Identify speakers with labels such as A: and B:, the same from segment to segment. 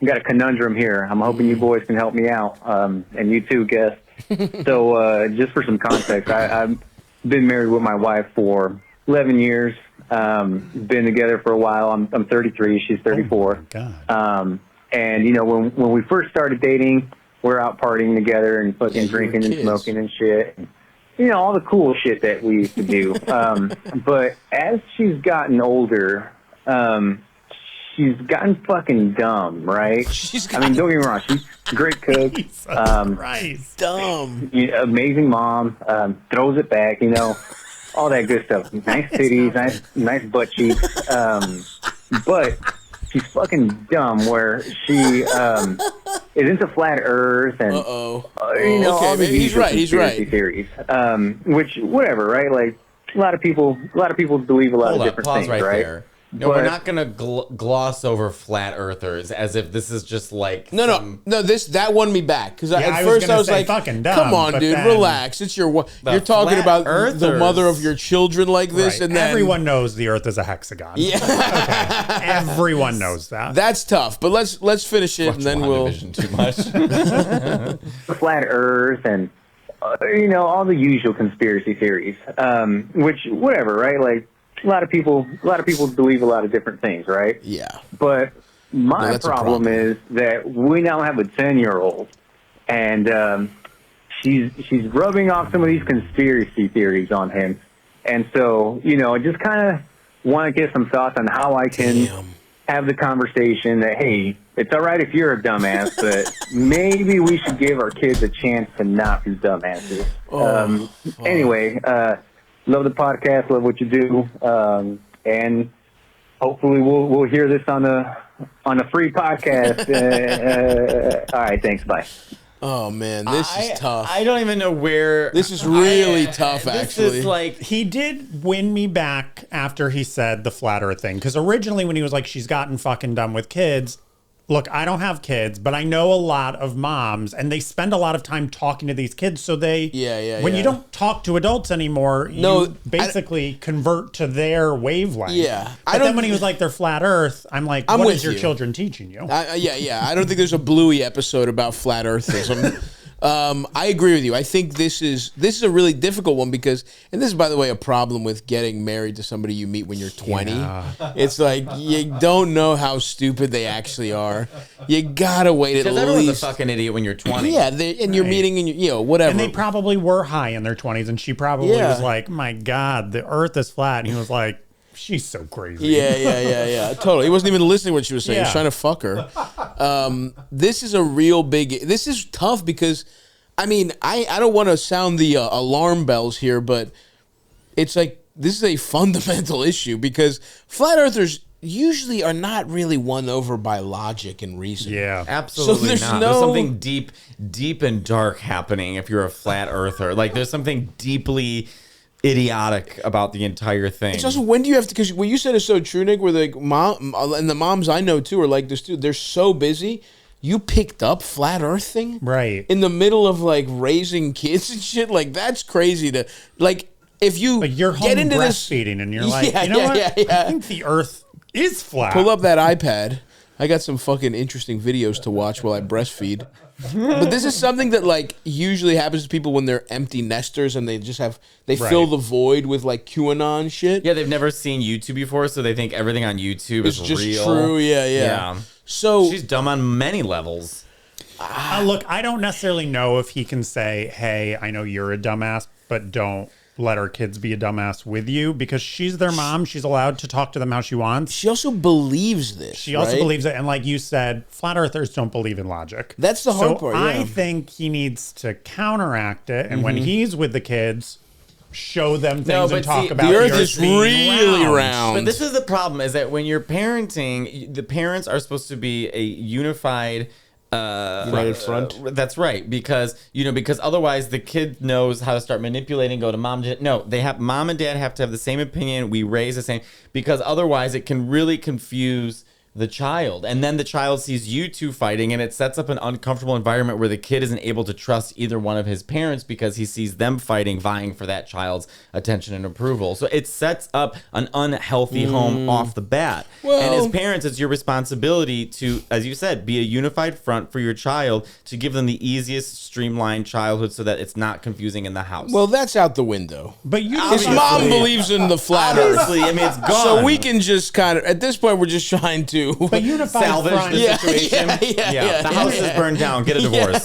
A: got a conundrum here. I'm hoping you boys can help me out, and you too, guests. So, just for some context, I've been married with my wife for 11 years. Been together for a while. I'm 33. She's 34.
B: Oh, God.
A: And you know, when we first started dating, we're out partying together and fucking drinking and smoking and shit. And, you know, all the cool shit that we used to do. But as she's gotten older, she's gotten fucking dumb, right? I mean, don't get me wrong. She's a great cook.
B: Christ.
C: Dumb.
A: Amazing mom. Throws it back, you know, all that good stuff. Nice titties, nice butt cheeks. But she's fucking dumb where she is into flat earth and, you know, all the
C: he's right.
A: conspiracy theories. Which, whatever, right? Like, a lot of people believe a lot of different things, right?
D: There. No, we're not gonna gloss over flat earthers as if this is just like
C: no. That won me back because at first I was like,
B: fucking dumb,
C: "Come on, dude, relax. It's you're talking about the mother of your children like this, and then
B: everyone knows the Earth is a hexagon. Yeah, okay. Everyone knows that.
C: That's tough. But let's finish it, and then we'll
D: too much.
A: Flat Earth and you know, all the usual conspiracy theories. Which, whatever, right? Like. A lot of people believe a lot of different things, right?
C: Yeah.
A: But my problem is that we now have a 10-year-old, and she's rubbing off some of these conspiracy theories on him. And so, you know, I just kind of want to get some thoughts on how I can have the conversation that, hey, it's all right if you're a dumbass, but maybe we should give our kids a chance to not be dumbasses. Anyway, love the podcast, love what you do, and hopefully we'll hear this on a free podcast. All right, thanks, bye.
C: Oh man, this is tough.
D: I don't even know where.
C: This is really tough. Actually,
D: this is like
B: he did win me back after he said the flat Earth thing. Because originally, when he was like, "She's gotten fucking done with kids." Look, I don't have kids, but I know a lot of moms, and they spend a lot of time talking to these kids. So they, when you don't talk to adults anymore, you basically convert to their wavelength.
C: Yeah.
B: But then when he was like, they're flat Earth, I'm like, what is your children teaching you?
C: I don't think there's a Bluey episode about flat Earthism. I agree with you. I think this is a really difficult one because, and this is, by the way, a problem with getting married to somebody you meet when you're 20. Yeah. It's like you don't know how stupid they actually are. You gotta wait at least. Because
D: everyone's a fucking idiot when you're 20.
C: Yeah, and you're meeting and whatever.
B: And they probably were high in their 20s, and she probably was like, "My God, the Earth is flat," and he was like, "She's so crazy."
C: Yeah. Totally. He wasn't even listening to what she was saying. He was trying to fuck her. This is a real big... This is tough because, I mean, I don't want to sound the alarm bells here, but it's like, this is a fundamental issue because flat earthers usually are not really won over by logic and reason.
B: Yeah.
D: Absolutely not. There's something deep and dark happening if you're a flat earther. Like, there's something deeply... idiotic about the entire thing.
C: It's also, when do you have to, because what you said is so true, Nick, where the mom and the moms I know too are like this too. They're so busy. You picked up flat earth thing
B: right
C: in the middle of like raising kids and shit. Like, that's crazy to, like, if you
B: you're home
C: get into
B: breastfeeding and you're like, you know what? I think the earth is flat.
C: Pull up that iPad. I got some fucking interesting videos to watch while I breastfeed. But this is something that like usually happens to people when they're empty nesters and they just fill the void with like QAnon shit.
D: Yeah, they've never seen YouTube before, so they think everything on YouTube is
C: just
D: real.
C: True. Yeah. So
D: she's dumb on many levels.
B: Look, I don't necessarily know if he can say, "Hey, I know you're a dumbass, but don't let our kids be a dumbass with you," because she's their mom. She's allowed to talk to them how she wants.
C: She also believes this.
B: She also believes it. And like you said, flat earthers don't believe in logic.
C: That's the hard part.
B: I think he needs to counteract it. And when he's with the kids, show them things and talk about
C: the earth is really round.
D: But this is the problem, is that when you're parenting, the parents are supposed to be a unified
C: united front.
D: That's right, because otherwise the kid knows how to start manipulating. Go to mom. No, mom and dad have to have the same opinion. We raise the same, because otherwise it can really confuse the child. And then the child sees you two fighting, and it sets up an uncomfortable environment where the kid isn't able to trust either one of his parents because he sees them fighting, vying for that child's attention and approval. So it sets up an unhealthy home off the bat.
C: Well,
D: and as parents, it's your responsibility to, as you said, be a unified front for your child, to give them the easiest streamlined childhood so that it's not confusing in the house.
C: Well, that's out the window.
B: But you
C: His mom believes in the flat earth.
D: Obviously, I mean, it's gone.
C: So we can just kind of, at this point, we're just trying to
B: But unified
D: salvage
B: front,
D: the situation. The house is burned down. Get a divorce.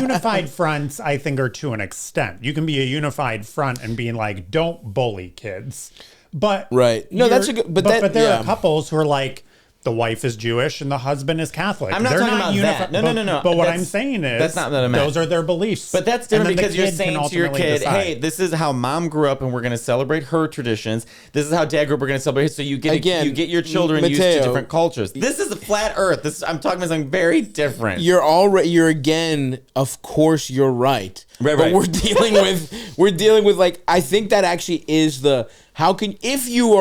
B: unified fronts, I think, are to an extent. You can be a unified front and being like, don't bully kids. But
C: right. No, that's a good. But
B: there are couples who are like, the wife is Jewish and the husband is Catholic.
D: I'm not talking about that. No.
B: But what I'm saying is,
D: that's not what I meant.
B: Those are their beliefs.
D: But that's different because you're
B: kid
D: saying
B: can
D: to your kid,
B: decide.
D: hey, this is how mom grew up and we're going to celebrate her traditions. This is how dad grew up, we're going to celebrate. So you get your children used to different cultures. This is a flat earth. I'm talking about something very different.
C: You're again, of course you're right.
D: Right.
C: We're dealing with like, I think that actually is the, how can, if you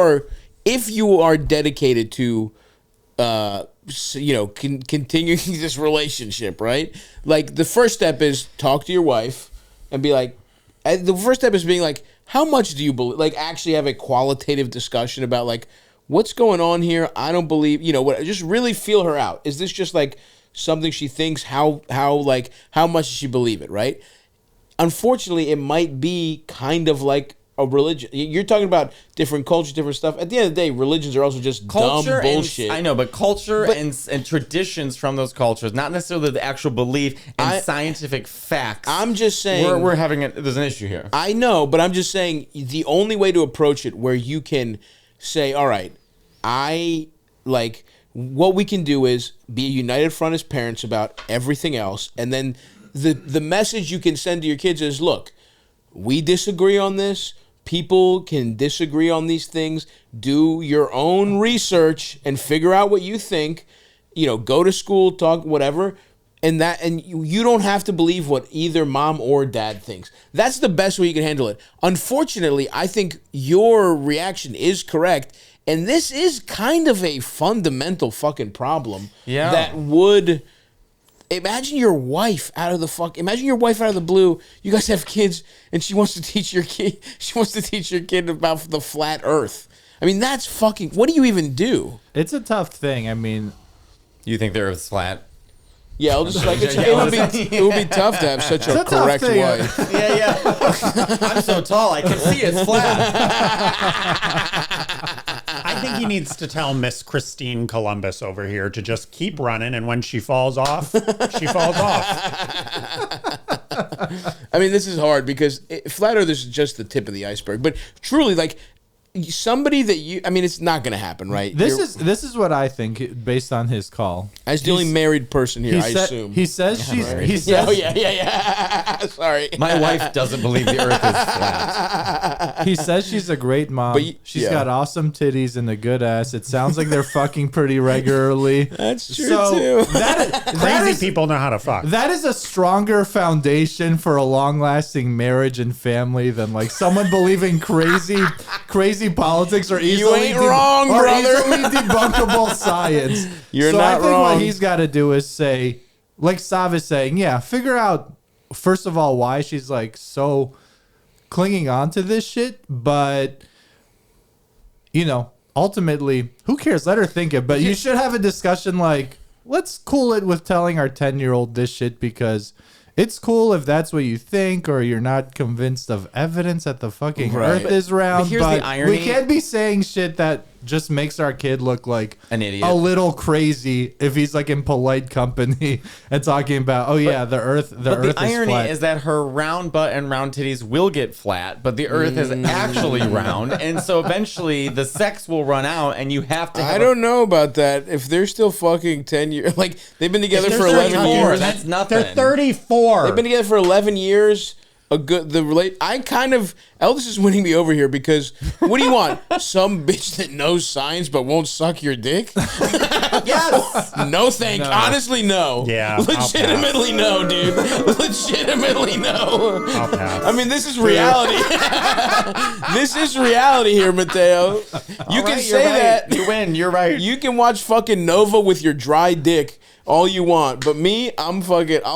C: are dedicated to, continuing this relationship, right? Like the first step is talk to your wife and be like, the first step is being like, how much do you believe? Like actually have a qualitative discussion about like, what's going on here? I don't believe, just really feel her out. Is this just like something she thinks? How much does she believe it, right? Unfortunately, it might be kind of like a religion. You're talking about different cultures, different stuff. At the end of the day, religions are also just
D: culture
C: dumb bullshit.
D: I know, but culture and traditions from those cultures, not necessarily the actual belief and scientific facts.
C: I'm just saying
D: we're having there's an issue here.
C: I know, but I'm just saying the only way to approach it where you can say, all right, what we can do is be a united front as parents about everything else, and then the message you can send to your kids is, look, we disagree on this. People can disagree on these things. Do your own research and figure out what you think. Go to school, talk, whatever. And you don't have to believe what either mom or dad thinks. That's the best way you can handle it. Unfortunately, I think your reaction is correct. And this is kind of a fundamental fucking problem.
D: Yeah.
C: That would... Imagine your wife out of the blue. You guys have kids, and she wants to teach your kid. She wants to teach your kid about the flat Earth. I mean, that's fucking. What do you even do?
E: It's a tough thing. I mean,
D: you think the Earth's flat?
C: Yeah, I'll just like it would be tough to have such a correct wife.
D: Yeah. I'm so tall, I can see it's flat.
B: I think he needs to tell Miss Christine Columbus over here to just keep running, and when she falls off, she falls off.
C: I mean, this is hard because flat Earth is just the tip of the iceberg. But truly, like somebody that it's not going to happen, right?
E: This is what I think based on his call.
C: As the only married person here, I assume.
E: He says she's.
D: Right.
E: He says,
C: yeah. Sorry,
D: my wife doesn't believe the Earth is flat.
E: He says she's a great mom. But she's got awesome titties and a good ass. It sounds like they're fucking pretty regularly.
C: That's true too.
B: Crazy people know how to fuck.
E: That is a stronger foundation for a long-lasting marriage and family than like someone believing crazy politics or easily
C: wrong, brother.
E: Easily debunkable science.
C: You're
E: so
C: not
E: I think
C: wrong.
E: What he's got to do is say, like Stav is saying, figure out first of all why she's like so clinging on to this shit, but ultimately, who cares? Let her think it. But you should have a discussion like, let's cool it with telling our 10-year-old this shit because it's cool if that's what you think or you're not convinced of evidence that the fucking Earth is round.
D: But here's the irony.
E: We can't be saying shit that just makes our kid look like
D: an idiot,
E: a little crazy if he's like in polite company and talking about, the Earth is flat.
D: The irony is that her round butt and round titties will get flat, but the Earth is actually round, and so eventually the sex will run out, and you have to.
C: I don't know about that. If they're still fucking 10 years, like they've been together for 11 years.
D: That's nothing.
B: They're 34.
C: They've been together for 11 years. I kind of Elvis is winning me over here because what do you want? Some bitch that knows science but won't suck your dick?
D: Yes.
C: No thanks. Honestly, no.
B: Yeah.
C: Legitimately no, dude. Legitimately no.
B: I'll pass.
C: I mean, this is reality. This is reality here, Matteo. You can say that.
D: You win. You're right.
C: You can watch fucking Nova with your dry dick all you want, but me, I'll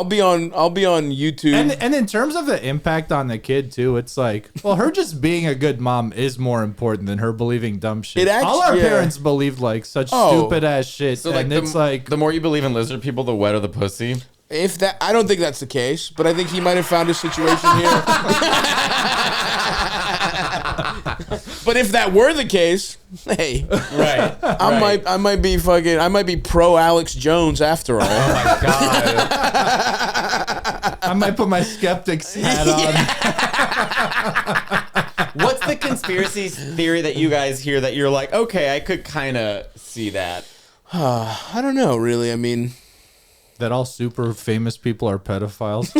C: be on YouTube.
E: And in terms of the impact on the kid too, it's like, well, her just being a good mom is more important than her believing dumb shit. All our parents believed like such stupid ass shit,
D: So
E: and it's like
D: the more you believe in lizard people, the wetter the pussy.
C: If that, I don't think that's the case, but I think he might have found a situation here. But if that were the case, hey,
D: Right.
C: I might be pro Alex Jones after all.
D: Oh my god.
E: I might put my skeptic's hat on.
D: What's the conspiracy theory that you guys hear that you're like, okay, I could kind of see that?
C: I don't know, really. I mean,
E: That all super famous people are pedophiles.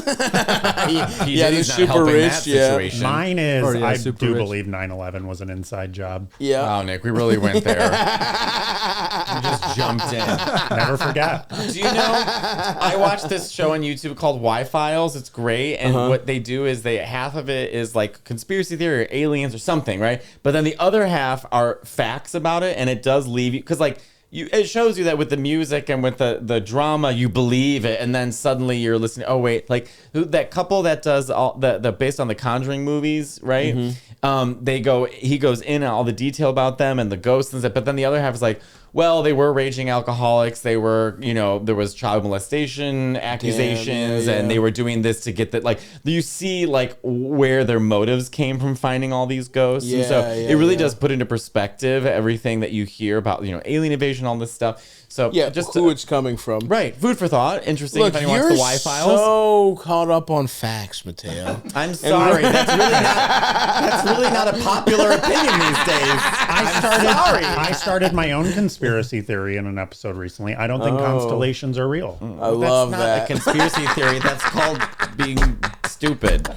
C: Yeah, they're super rich. Yeah,
B: Mine is,
E: Or, yeah,
B: I
E: super
B: do
E: rich.
B: believe 9/11 was an inside job.
C: yeah.
D: Oh, Nick, we really went there. We just jumped in.
B: Never forget.
D: Do you know, I watched this show on YouTube called Y-Files. It's great. And what they do is half of it is like conspiracy theory or aliens or something, right? But then the other half are facts about it. And it does leave you, because like, it shows you that with the music and with the drama, you believe it, and then suddenly you're listening. Oh wait, like that couple that does all the based on the Conjuring movies, right? He goes in on all the detail about them and the ghosts and stuff. But then the other half is like, well, they were raging alcoholics. They were, there was child molestation accusations, and they were doing this to get that. Like, you see, like where their motives came from finding all these ghosts. And so it really does put into perspective everything that you hear about, alien invasion, all this stuff. So
C: just who it's coming from.
D: Right, food for thought. Interesting.
C: Look,
D: if anyone wants the Y-Files.
C: So caught up on facts, Matteo.
D: I'm sorry. That's really not a popular opinion these days.
B: I started my own conspiracy theory in an episode recently. I don't think constellations are real.
C: I love that.
D: That's not a conspiracy theory. That's called being stupid.